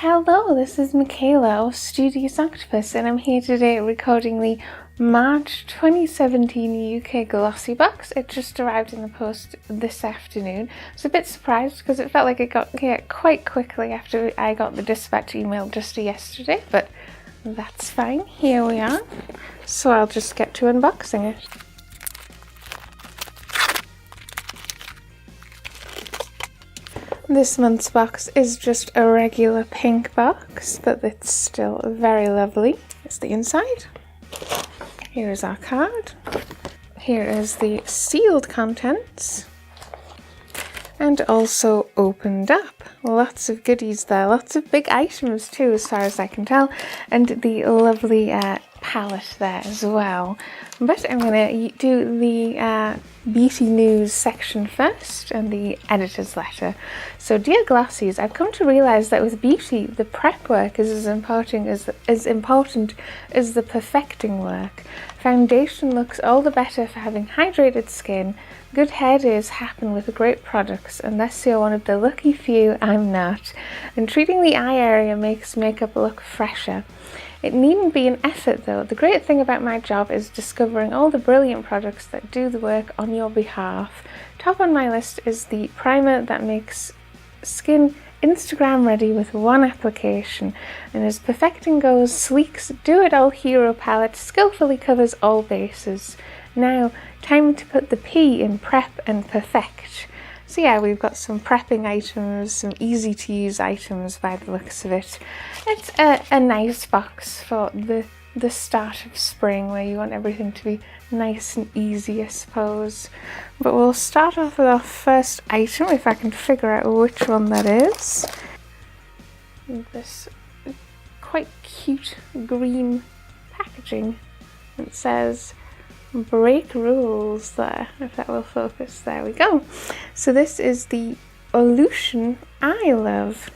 Hello, this is Michaela of Studious Octopus, and I'm here today recording the March 2017 UK GlossyBox. It just arrived in the post this afternoon. I was a bit surprised because it felt like it got here quite quickly after I got the dispatch email just yesterday, but that's fine. Here we are. So I'll just get to unboxing it. This month's box is just a regular pink box, but it's still very lovely. It's the inside. Here is our card. Here is the sealed contents. And also opened up. Lots of goodies there. Lots of big items too, as far as I can tell. And the lovely palette there as well. But I'm going to do the beauty news section first and the editor's letter. So dear Glossies, I've come to realise that with beauty, the prep work is as important as the perfecting work. Foundation looks all the better for having hydrated skin. Good hair days happen with great products, unless you're one of the lucky few. I'm not. And treating the eye area makes makeup look fresher. It needn't be an effort though. The great thing about my job is discovering all the brilliant products that do the work on your behalf. Top on my list is the primer that makes skin Instagram ready with one application, and as perfecting goes, Sleek's Do-It-All Hero palette skillfully covers all bases. Now, time to put the P in prep and perfect. So yeah, we've got some prepping items, some easy to use items by the looks of it. It's a nice box for the start of spring, where you want everything to be nice and easy, I suppose. But we'll start off with our first item, if I can figure out which one that is. This quite cute green packaging. It says break rules there, if that will focus. There we go. So this is the Illusion Eye Love.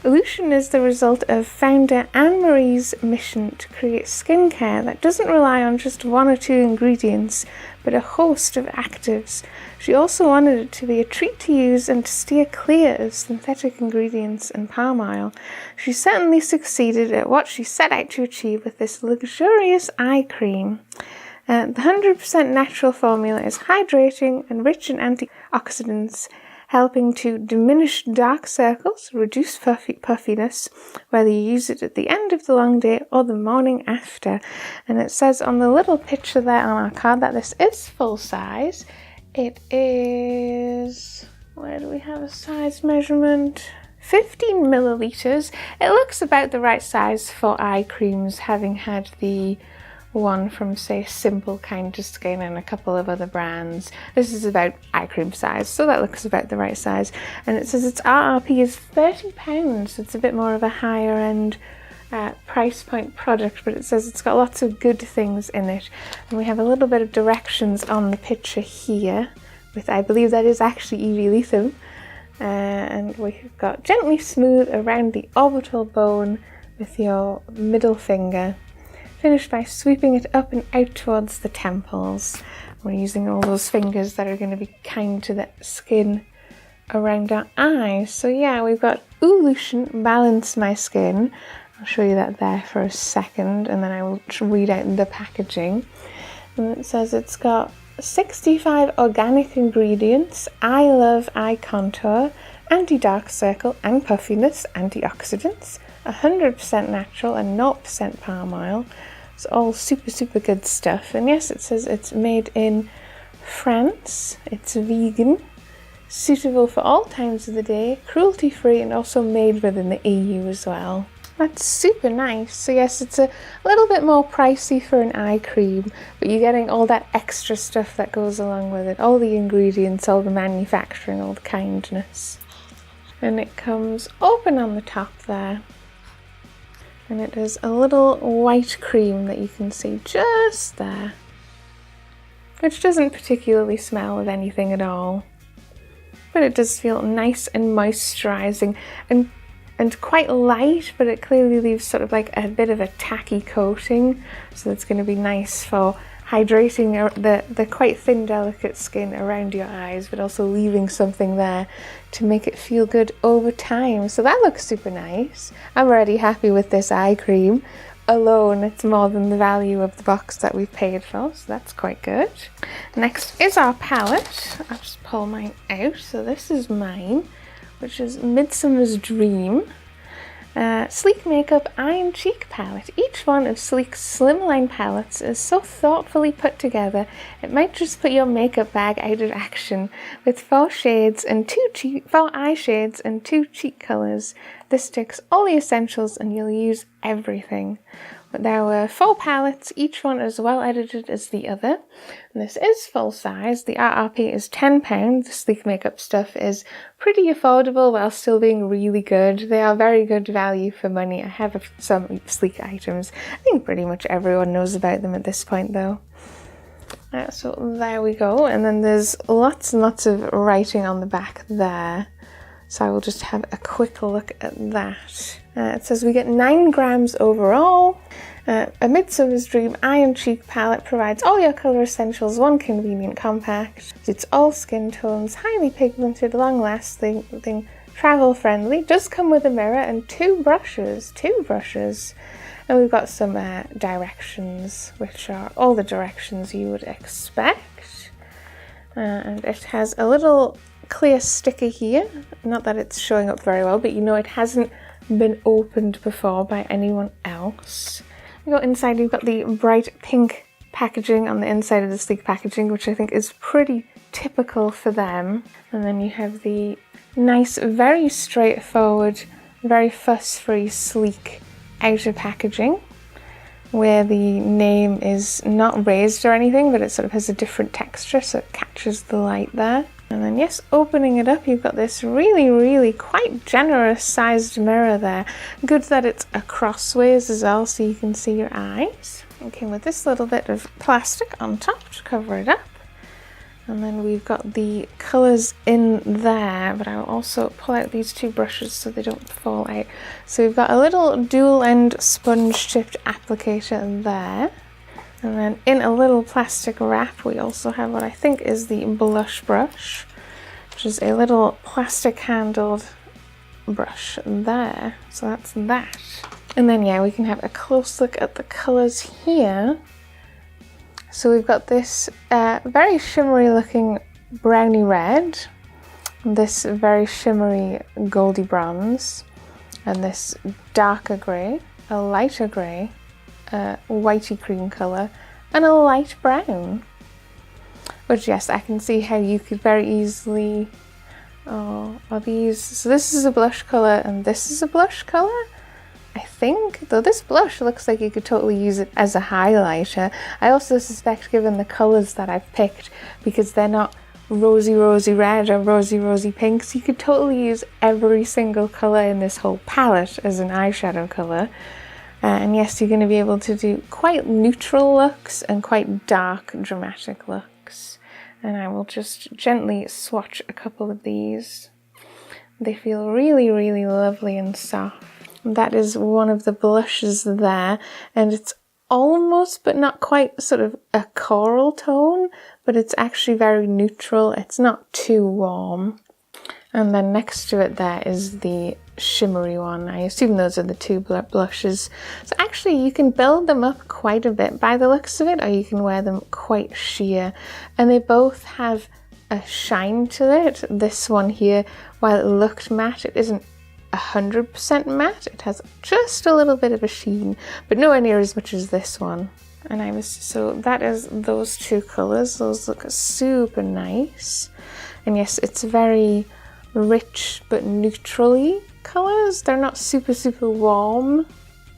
Illusion is the result of founder Anne-Marie's mission to create skincare that doesn't rely on just one or two ingredients, but a host of actives. She also wanted it to be a treat to use and to steer clear of synthetic ingredients and palm oil. She certainly succeeded at what she set out to achieve with this luxurious eye cream. The 100% natural formula is hydrating and rich in antioxidants, helping to diminish dark circles, reduce puffiness, whether you use it at the end of the long day or the morning after. And it says on the little picture there on our card that this is full size. It is, where do we have a size measurement? 15 milliliters. It looks about the right size for eye creams, having had the one from, say, Simple Kind to Skin and a couple of other brands. This is about eye cream size, so that looks about the right size. And it says its RRP is £30, so it's a bit more of a higher end price point product, but it says it's got lots of good things in it. And we have a little bit of directions on the picture here, with, I believe that is actually EV lithium. And we've got gently smooth around the orbital bone with your middle finger. Finish by sweeping it up and out towards the temples. We're using all those fingers that are going to be kind to the skin around our eyes. So yeah, we've got Illusion Balance My Skin. I'll show you that there for a second, and then I will read out the packaging. And it says it's got 65 organic ingredients, eye love eye contour, anti-dark circle and puffiness, antioxidants, 100% natural and 0% palm oil. It's all super good stuff. And yes, it says it's made in France, it's vegan, suitable for all times of the day, cruelty free, and also made within the EU as well. That's super nice. So yes, it's a little bit more pricey for an eye cream, but you're getting all that extra stuff that goes along with it, all the ingredients, all the manufacturing, all the kindness. And it comes open on the top there. And it is a little white cream that you can see just there, which doesn't particularly smell of anything at all, but it does feel nice and moisturizing and quite light, but it clearly leaves sort of like a bit of a tacky coating, so it's going to be nice for hydrating the quite thin, delicate skin around your eyes, but also leaving something there to make it feel good over time. So that looks super nice. I'm already happy with this eye cream. Alone, it's more than the value of the box that we've paid for, so that's quite good. Next is our palette. I'll just pull mine out. So this is mine, which is Midsummer's Dream. Sleek Makeup Eye and Cheek Palette. Each one of Sleek's slimline palettes is so thoughtfully put together, it might just put your makeup bag out of action. With 4 shades and 4 eye shades and 2 cheek colours, this ticks all the essentials and you'll use everything. But there were 4 palettes, each one as well edited as the other. And this is full size. The RRP is £10. The Sleek Makeup stuff is pretty affordable while still being really good. They are very good value for money. I have some Sleek items. I think pretty much everyone knows about them at this point though. So there we go. And then there's lots and lots of writing on the back there. So I will just have a quick look at that. It says we get 9 grams overall. A Midsummer's Dream Eye and Cheek Palette provides all your colour essentials, one convenient compact. It's all skin tones, highly pigmented, long-lasting, travel-friendly. Does come with a mirror and 2 brushes. And we've got some directions, which are all the directions you would expect. And it has a little clear sticker here. Not that it's showing up very well, but you know it hasn't been opened before by anyone else. We go inside, you've got the bright pink packaging on the inside of the Sleek packaging, which I think is pretty typical for them. And then you have the nice, very straightforward, very fuss-free Sleek outer packaging, where the name is not raised or anything, but it sort of has a different texture, so it catches the light there. And then yes, opening it up, you've got this really quite generous sized mirror there. Good that it's a crossways as well, so you can see your eyes. It came with this little bit of plastic on top to cover it up. And then we've got the colours in there, but I'll also pull out these 2 brushes so they don't fall out. So we've got a little dual end sponge tipped applicator there. And then in a little plastic wrap, we also have what I think is the blush brush, which is a little plastic handled brush there. So that's that. And then yeah, we can have a close look at the colours here. So we've got this very shimmery looking browny red, this very shimmery goldy bronze, and this darker grey, a lighter grey, whitey cream colour, and a light brown. Which yes, I can see how you could very easily, are these, so this is a blush colour and this is a blush colour, I think, though this blush looks like you could totally use it as a highlighter. I also suspect, given the colours that I've picked, because they're not rosy red or rosy pinks, you could totally use every single colour in this whole palette as an eyeshadow colour. And yes, you're going to be able to do quite neutral looks and quite dark, dramatic looks. And I will just gently swatch a couple of these. They feel really lovely and soft. That is one of the blushes there, and it's almost, but not quite, sort of a coral tone, but it's actually very neutral. It's not too warm. And then next to it there is the shimmery one. I assume those are the 2 blushes. So actually you can build them up quite a bit by the looks of it, or you can wear them quite sheer. And they both have a shine to it. This one here, while it looked matte, it isn't 100% matte. It has just a little bit of a sheen, but nowhere near as much as this one. And so that is those 2 colours. Those look super nice. And yes, it's very rich but neutrally colours. They're not super white.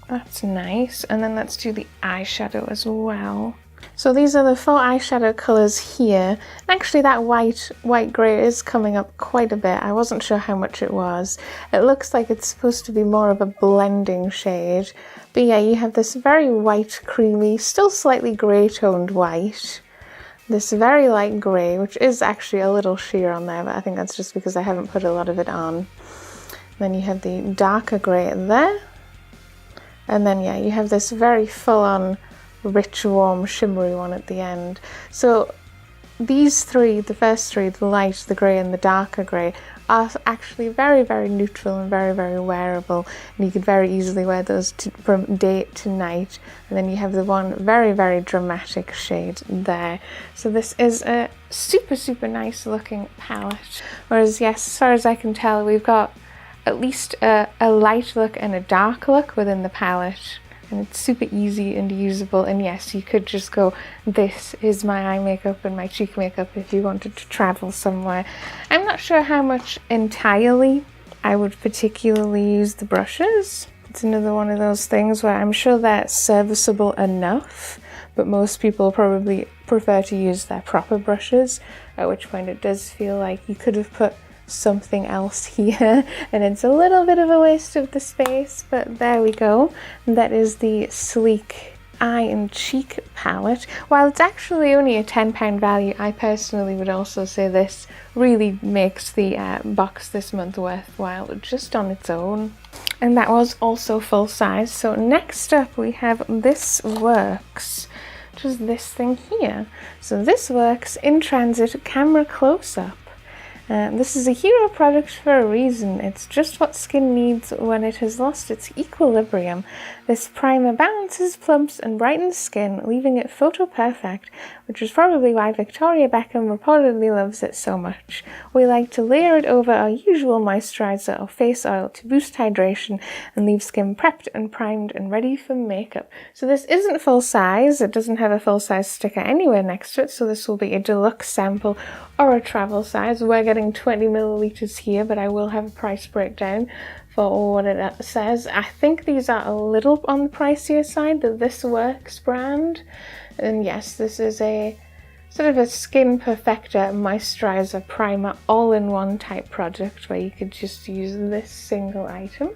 That's nice. And then let's do the eyeshadow as well. So these are the 4 eyeshadow colours here. And actually that white grey is coming up quite a bit. I wasn't sure how much it was. It looks like it's supposed to be more of a blending shade. But yeah, you have this very white, creamy, still slightly grey toned white. This very light grey, which is actually a little sheer on there, but I think that's just because I haven't put a lot of it on. Then you have the darker grey there. And then yeah, you have this very full-on rich, warm, shimmery one at the end. So these three, the first three, the light, the grey and the darker grey, are actually very, very neutral and very, very wearable, and you could very easily wear those from day to night. And then you have the one very, very dramatic shade there. So this is a super, super nice looking palette. Whereas yes, as far as I can tell, we've got at least a light look and a dark look within the palette. And it's super easy and usable, and yes, you could just go, this is my eye makeup and my cheek makeup if you wanted to travel somewhere. I'm not sure how much entirely I would particularly use the brushes. It's another one of those things where I'm sure they're serviceable enough, but most people probably prefer to use their proper brushes, at which point it does feel like you could have put something else here and it's a little bit of a waste of the space, but there we go. And that is the sleek eye and cheek palette. While it's actually only a £10 value, I personally would also say this really makes the box this month worthwhile just on its own. And that was also full size. So next up we have This Works, which is this thing here. So This Works in Transit Camera Close-Up. This is a hero product for a reason. It's just what skin needs when it has lost its equilibrium. This primer balances, plumps and brightens skin, leaving it photo perfect, which is probably why Victoria Beckham reportedly loves it so much. We like to layer it over our usual moisturizer or face oil to boost hydration and leave skin prepped and primed and ready for makeup. So this isn't full size. It doesn't have a full size sticker anywhere next to it, so this will be a deluxe sample or a travel size. We're getting 20 milliliters here, but I will have a price breakdown for what it says. I think these are a little on the pricier side, the This Works brand. And yes, this is a sort of a skin perfector moisturizer primer all-in-one type product where you could just use this single item.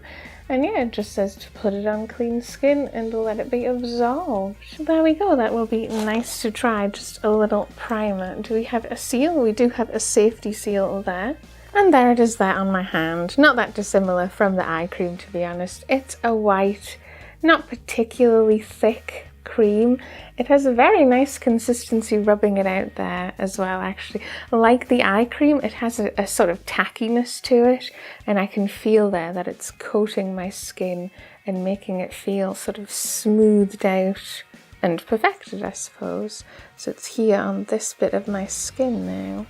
And yeah, it just says to put it on clean skin and let it be absorbed. There we go, that will be nice to try, just a little primer. Do we have a seal? We do have a safety seal there. And there it is there on my hand. Not that dissimilar from the eye cream, to be honest. It's a white, not particularly thick cream. It has a very nice consistency rubbing it out there as well, actually. Like the eye cream, it has a sort of tackiness to it, and I can feel there that it's coating my skin and making it feel sort of smoothed out and perfected, I suppose. So it's here on this bit of my skin now,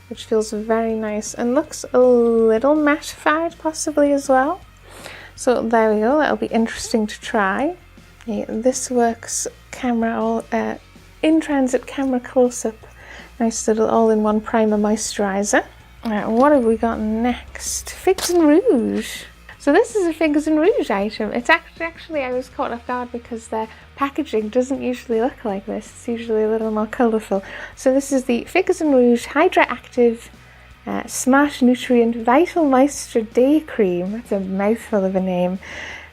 which feels very nice and looks a little mattified possibly as well. So there we go, that'll be interesting to try. Yeah, This Works camera, in transit camera close-up. Nice little all-in-one primer moisturizer. What have we got next? Figs and Rouge. So this is a Figs and Rouge item. It's actually I was caught off guard because their packaging doesn't usually look like this. It's usually a little more colourful. So this is the Figs and Rouge hydra-activ Smart Nutrient Vital Moisture Day Cream. That's a mouthful of a name.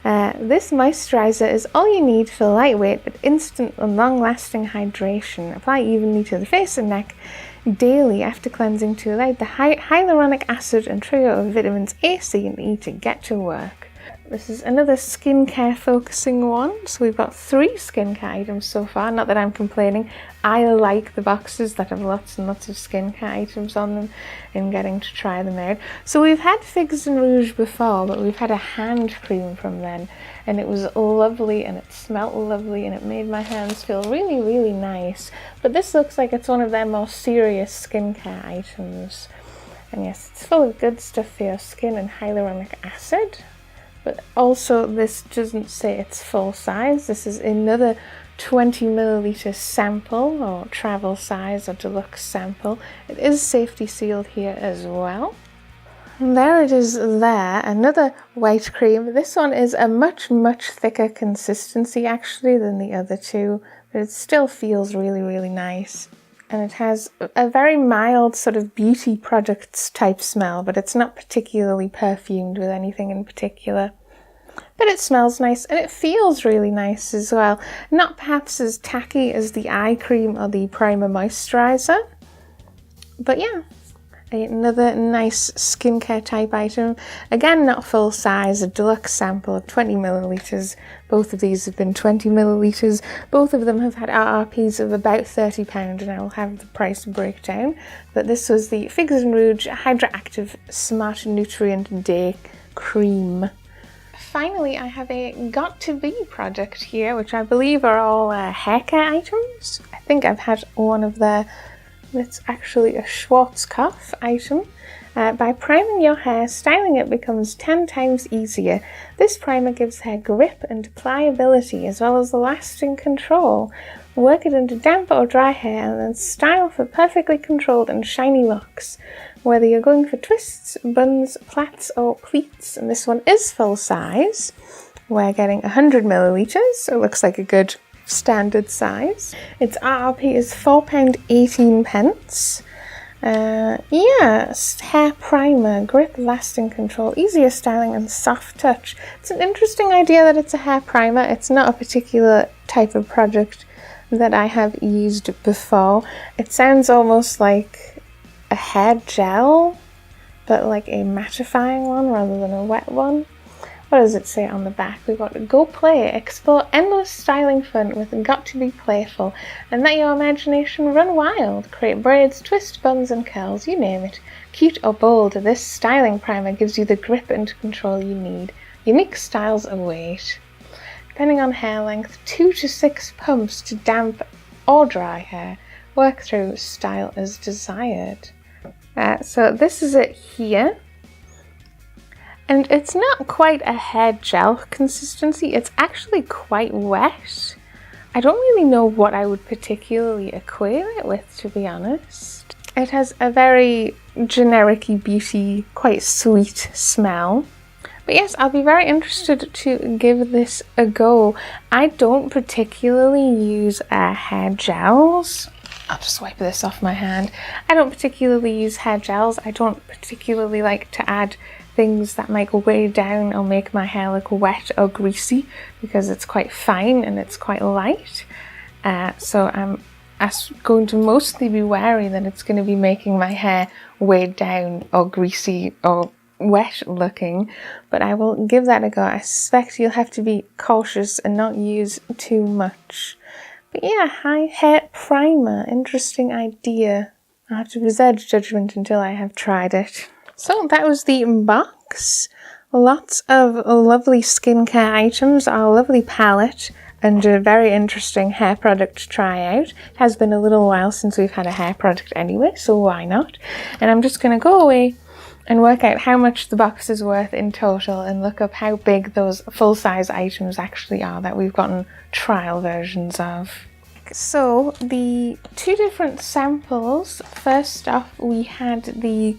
This moisturizer is all you need for lightweight but instant and long-lasting hydration. Apply evenly to the face and neck daily after cleansing to allow the hyaluronic acid and trio of vitamins A, C and E to get to work. This is another skincare focusing one. So we've got 3 skincare items so far. Not that I'm complaining. I like the boxes that have lots and lots of skincare items on them and getting to try them out. So we've had Figs and Rouge before, but we've had a hand cream from them, and it was lovely and it smelled lovely and it made my hands feel really, really nice. But this looks like it's one of their more serious skincare items. And yes, it's full of good stuff for your skin and hyaluronic acid. But also this doesn't say it's full size. This is another 20 milliliter sample or travel size or deluxe sample. It is safety sealed here as well. And there it is there, another white cream. This one is a much, much thicker consistency actually than the other two, but it still feels really, really nice. And it has a very mild sort of beauty products type smell, but it's not particularly perfumed with anything in particular. But it smells nice and it feels really nice as well. Not perhaps as tacky as the eye cream or the primer moisturizer, but yeah, Another nice skincare type item. Again, not full size, a deluxe sample of 20 millilitres. Both of these have been 20 millilitres. Both of them have had RRPs of about £30, and I will have the price breakdown. But this was the Figs and Rouge hydra-activ Smart Nutrient Day Cream. Finally, I have a got-to-be product here, which I believe are all hair care items. I think I've had one of their. It's actually a Schwarzkopf item. By priming your hair, styling it becomes 10 times easier. This primer gives hair grip and pliability as well as lasting control. Work it into damp or dry hair and then style for perfectly controlled and shiny locks. Whether you're going for twists, buns, plaits or pleats, and this one is full size. We're getting 100 millilitres, so it looks like a good standard size. Its RRP is £4.18. Yes, hair primer, grip, lasting control, easier styling and soft touch. It's an interesting idea that it's a hair primer. It's not a particular type of product that I have used before. It sounds almost like a hair gel, but like a mattifying one rather than a wet one. What does it say on the back? We've got go play, explore endless styling fun with got to be playful, and let your imagination run wild. Create braids, twist, buns and curls, you name it. Cute or bold, this styling primer gives you the grip and control you need. Unique styles await. Depending on hair length, 2 to 6 pumps to damp or dry hair. Work through, style as desired. So this is it here. And it's not quite a hair gel consistency, it's actually quite wet. I don't really know what I would particularly equate it with, to be honest. It has a very generic-y beauty, quite sweet smell. But yes, I'll be very interested to give this a go. I don't particularly use hair gels. I'll just wipe this off my hand. I don't particularly use hair gels. I don't particularly like to add things that might weigh down or make my hair look wet or greasy because it's quite fine and it's quite light. So I'm going to mostly be wary that it's going to be making my hair weighed down or greasy or wet looking, but I will give that a go. I suspect you'll have to be cautious and not use too much. But yeah, hair primer, interesting idea. I'll have to reserve judgment until I have tried it. So that was the box. Lots of lovely skincare items, our lovely palette, and a very interesting hair product to try out. It has been a little while since we've had a hair product anyway, so why not? And I'm just going to go away and work out how much the box is worth in total and look up how big those full-size items actually are that we've gotten trial versions of. So the two different samples, first off we had the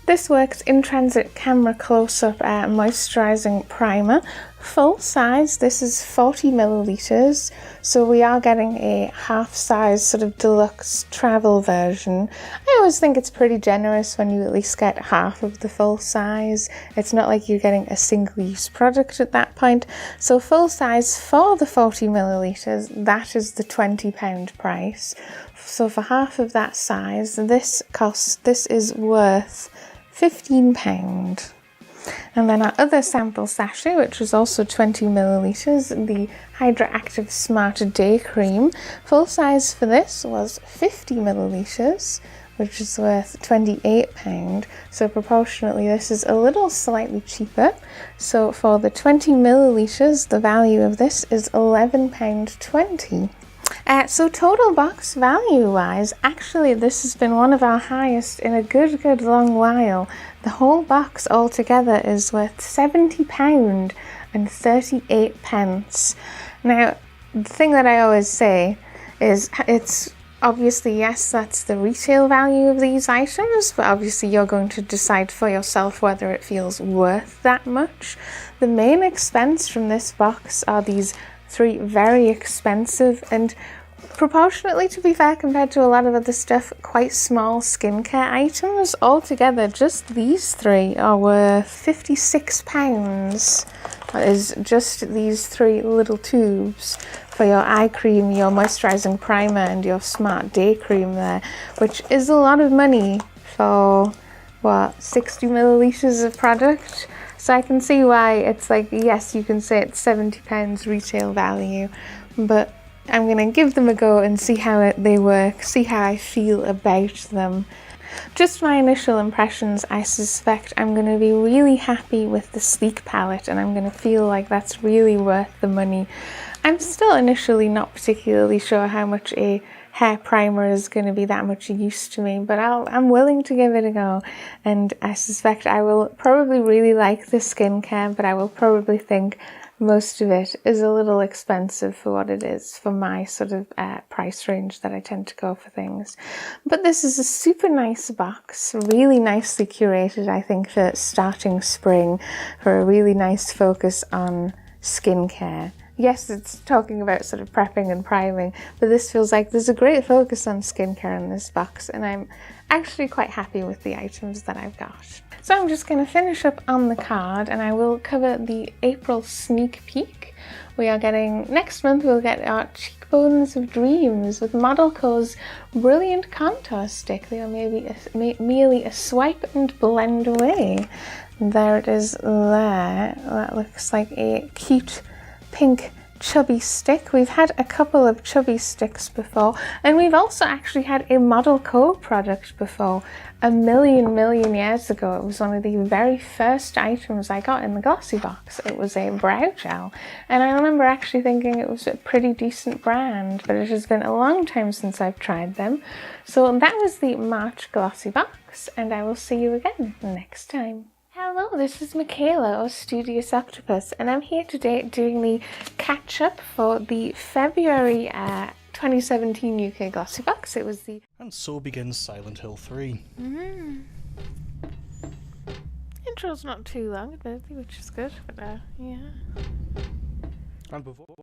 This Works In Transit Camera Close-Up Moisturising Primer. Full size, this is 40 millilitres, so we are getting a half size sort of deluxe travel version. I always think it's pretty generous when you at least get half of the full size. It's not like you're getting a single-use product at that point. So full size for the 40 millilitres, that is the £20 price. So for half of that size, this is worth £15. And then our other sample sachet, which was also 20 millilitres, the hydra-activ Smart Day Cream. Full size for this was 50 millilitres, which is worth £28. So proportionately, this is a little slightly cheaper. So for the 20 millilitres, the value of this is £11.20. So total box value wise, actually this has been one of our highest in a good long while. The whole box altogether is worth £70.38. Now, the thing that I always say is it's obviously, yes, that's the retail value of these items, but obviously you're going to decide for yourself whether it feels worth that much. The main expense from this box are these 3 very expensive and proportionately, to be fair, compared to a lot of other stuff, quite small skincare items. Altogether, just these 3 are worth £56. That is just these 3 little tubes for your eye cream, your moisturising primer and your Smart Day Cream there, which is a lot of money for what, 60 millilitres of product. So I can see why it's like, yes, you can say it's £70 retail value, but I'm going to give them a go and see how they work, see how I feel about them. Just my initial impressions, I suspect I'm going to be really happy with the sleek palette, and I'm going to feel like that's really worth the money. I'm still initially not particularly sure how much a hair primer is going to be that much use to me, but I'm willing to give it a go, and I suspect I will probably really like the skincare, but I will probably think most of it is a little expensive for what it is for my sort of price range that I tend to go for things. But this is a super nice box, really nicely curated, I think, for starting spring, for a really nice focus on skincare. Yes, it's talking about sort of prepping and priming, but this feels like there's a great focus on skincare in this box, and I'm actually quite happy with the items that I've got. So I'm just going to finish up on the card, and I will cover the April sneak peek. We are getting, next month we'll get our Cheekbones of Dreams with Model Co's Brilliant Contour Stick. They are merely a swipe and blend away. There it is there. That looks like a cute pink chubby stick. We've had a couple of chubby sticks before, and we've also actually had a Model Co product before a million years ago. It was one of the very first items I got in the GlossyBox. It was a brow gel, and I remember actually thinking it was a pretty decent brand, but it has been a long time since I've tried them. So that was the March GlossyBox, and I will see you again next time. Hello, this is Michaela, or Studious Octopus, and I'm here today doing the catch-up for the February 2017 UK GlossyBox. It was the... And so begins Silent Hill 3. Intro's not too long, admittedly, which is good, but yeah. And before